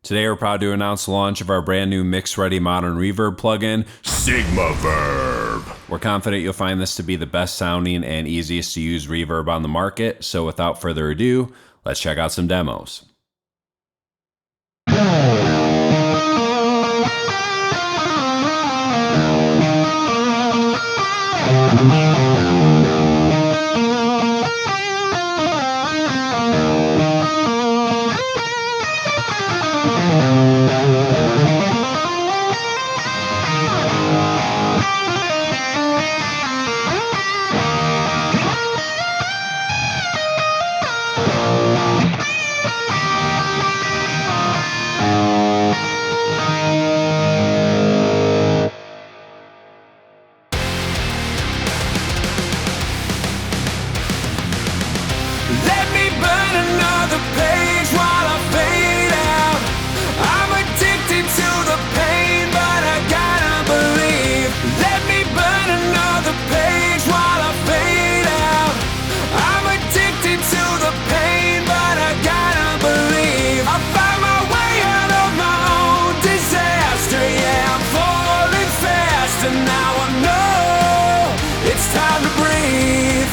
Today we're proud to announce the launch of our brand new mix-ready Modern Reverb plugin, SigmaVerb. We're confident you'll find this to be the best sounding and easiest to use reverb on the market, so without further ado, let's check out some demos. Let me burn another page while I fade out. I'm addicted to the pain, but I gotta believe. Let me burn another page while I fade out. I'm addicted to the pain, but I gotta believe. I found my way out of my own disaster. Yeah, I'm falling fast, and now I know it's time to breathe.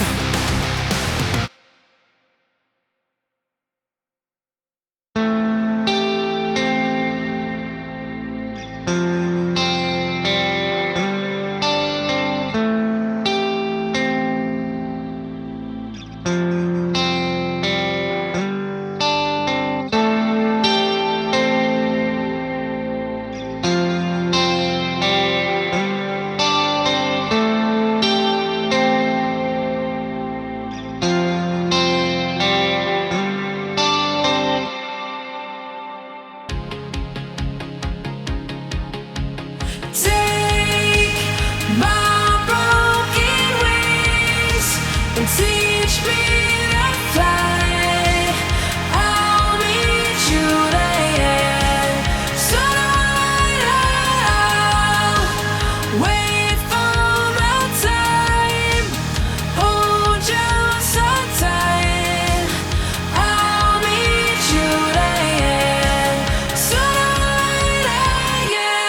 Take my broken wings and teach me to fly. I'll meet you there. So I'll wait for my time. Hold you so tight. I'll meet you there. So yeah.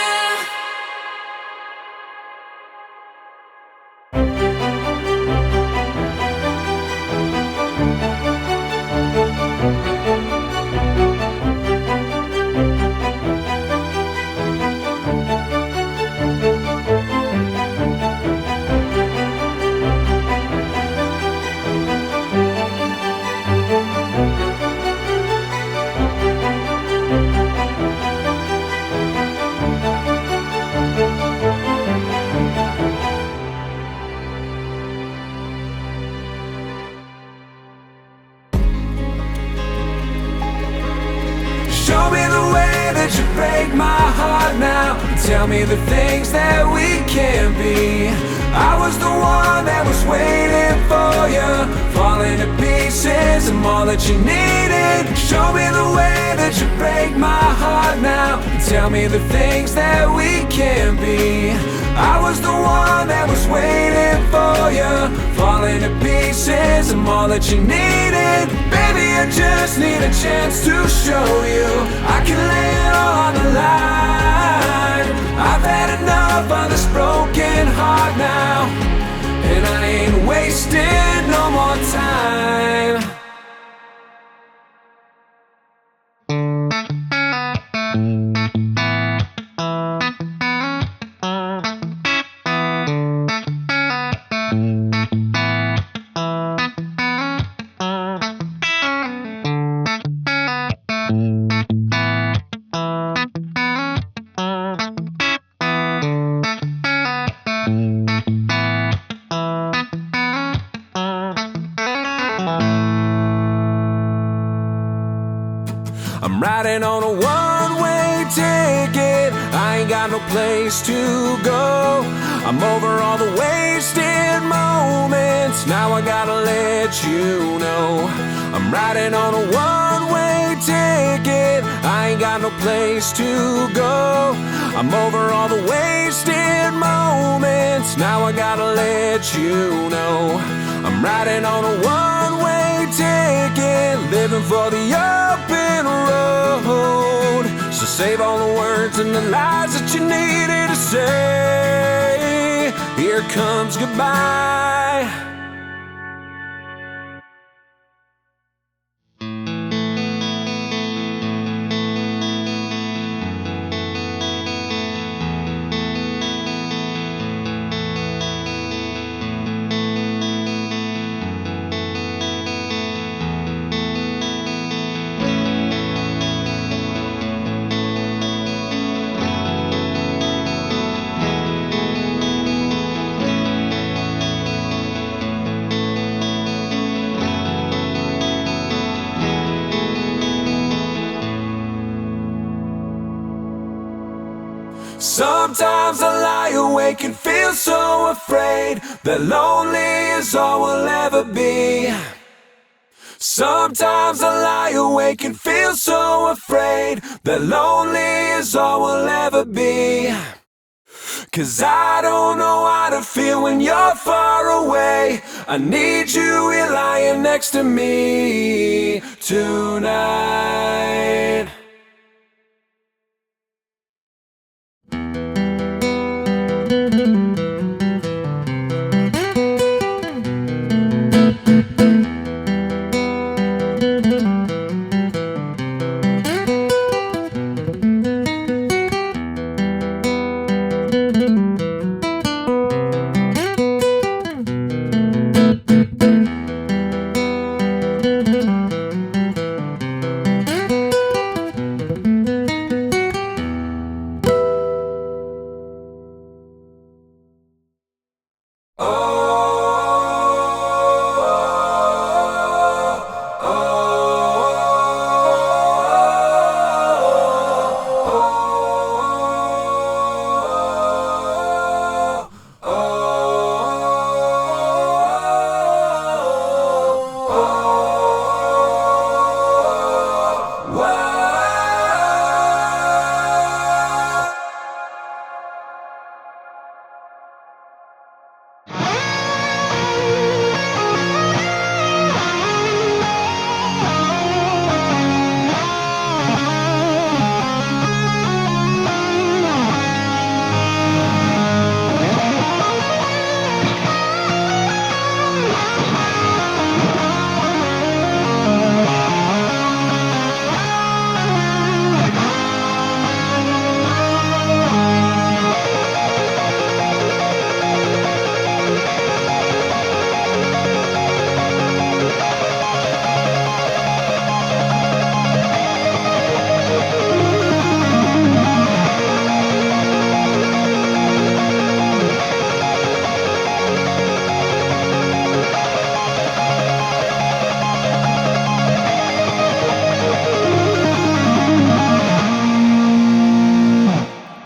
Show me the way that you break my heart now. Tell me the things that we can't be. I was the one that was waiting for you, falling to pieces. I'm all that you needed. Show me the way that you break my heart now. Tell me the things that we can't be. I was the one that was waiting for you, falling to pieces. I'm all that you needed. Baby, I just need a chance to show you I can lay it all on the line. I've had enough of this broken heart now, and I ain't wasting no more time. I'm riding on a one-way ticket. I ain't got no place to go. I'm over all the wasted moments. Now I gotta let you know I'm riding on a one-way ticket. I ain't got no place to go. I'm over all the wasted moments. Now I gotta let you know I'm riding on a one-way ticket, living for the open road. Save all the words and the lies that you needed to say. Here comes goodbye. Sometimes I lie awake and feel so afraid that lonely is all we'll ever be. Sometimes I lie awake and feel so afraid that lonely is all we'll ever be. 'Cause I don't know how to feel when you're far away. I need you here lying next to me tonight.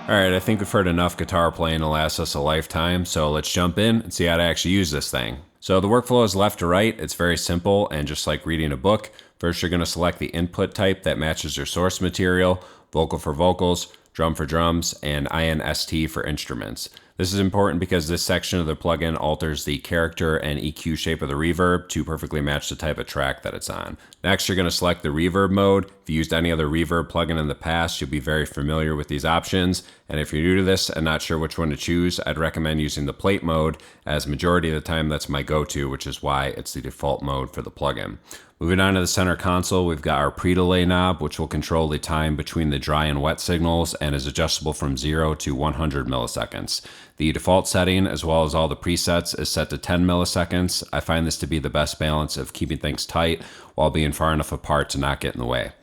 Alright, I think we've heard enough guitar playing to last us a lifetime, so let's jump in and see how to actually use this thing. So the workflow is left to right. It's very simple and just like reading a book. First, you're going to select the input type that matches your source material, vocal for vocals, drum for drums, and INST for instruments. This is important because this section of the plugin alters the character and EQ shape of the reverb to perfectly match the type of track that it's on. Next, you're going to select the reverb mode. If you used any other reverb plugin in the past, you'll be very familiar with these options. And if you're new to this and not sure which one to choose, I'd recommend using the plate mode, as majority of the time that's my go-to, which is why it's the default mode for the plugin. Moving on to the center console, we've got our pre-delay knob, which will control the time between the dry and wet signals and is adjustable from 0 to 100 milliseconds. The default setting, as well as all the presets, is set to 10 milliseconds. I find this to be the best balance of keeping things tight while being far enough apart to not get in the way.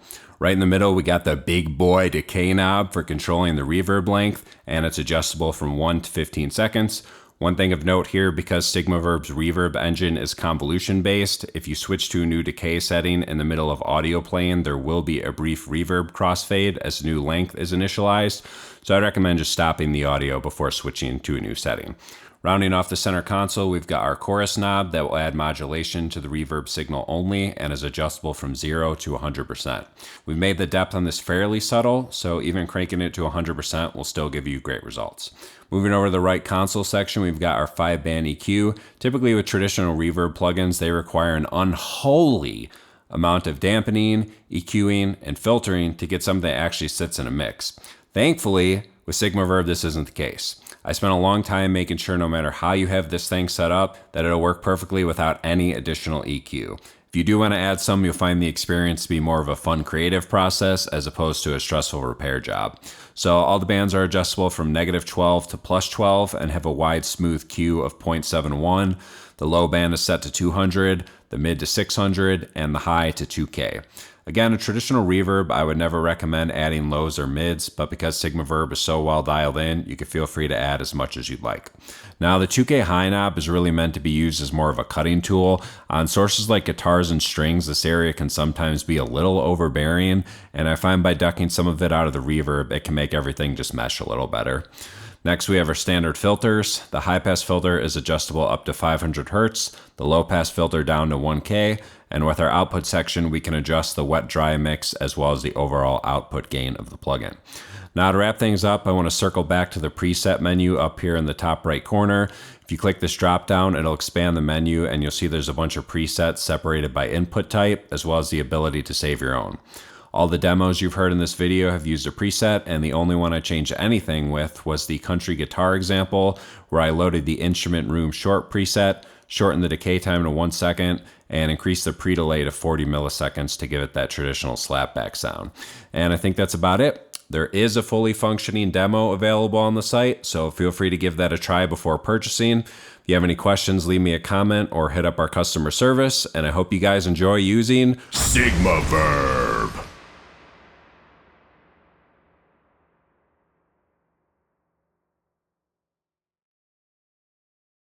Right in the middle, we got the big boy decay knob for controlling the reverb length, and it's adjustable from 1 to 15 seconds. One thing of note here, because SigmaVerb's reverb engine is convolution based, if you switch to a new decay setting in the middle of audio playing, there will be a brief reverb crossfade as new length is initialized. So I'd recommend just stopping the audio before switching to a new setting. Rounding off the center console, we've got our chorus knob that will add modulation to the reverb signal only and is adjustable from 0 to 100%. We've made the depth on this fairly subtle, so even cranking it to 100% will still give you great results. Moving over to the right console section, we've got our 5-band EQ. Typically with traditional reverb plugins, they require an unholy amount of dampening, EQing, and filtering to get something that actually sits in a mix. Thankfully, with SigmaVerb, this isn't the case. I spent a long time making sure no matter how you have this thing set up, that it'll work perfectly without any additional EQ. If you do want to add some, you'll find the experience to be more of a fun creative process as opposed to a stressful repair job. So all the bands are adjustable from -12 to +12 and have a wide smooth Q of 0.71. The low band is set to 200, the mid to 600, and the high to 2K. Again, a traditional reverb, I would never recommend adding lows or mids, but because SigmaVerb is so well dialed in, you can feel free to add as much as you'd like. Now, the 2K high knob is really meant to be used as more of a cutting tool. On sources like guitars and strings, this area can sometimes be a little overbearing, and I find by ducking some of it out of the reverb, it can make everything just mesh a little better. Next, we have our standard filters. The high-pass filter is adjustable up to 500 Hz, the low-pass filter down to 1K, and with our output section, we can adjust the wet-dry mix as well as the overall output gain of the plugin. Now, to wrap things up, I want to circle back to the preset menu up here in the top right corner. If you click this drop-down, it'll expand the menu, and you'll see there's a bunch of presets separated by input type, as well as the ability to save your own. All the demos you've heard in this video have used a preset, and the only one I changed anything with was the country guitar example, where I loaded the instrument room short preset, shortened the decay time to 1 second, and increased the pre-delay to 40 milliseconds to give it that traditional slapback sound. And I think that's about it. There is a fully functioning demo available on the site, so feel free to give that a try before purchasing. If you have any questions, leave me a comment or hit up our customer service, and I hope you guys enjoy using SigmaVerb.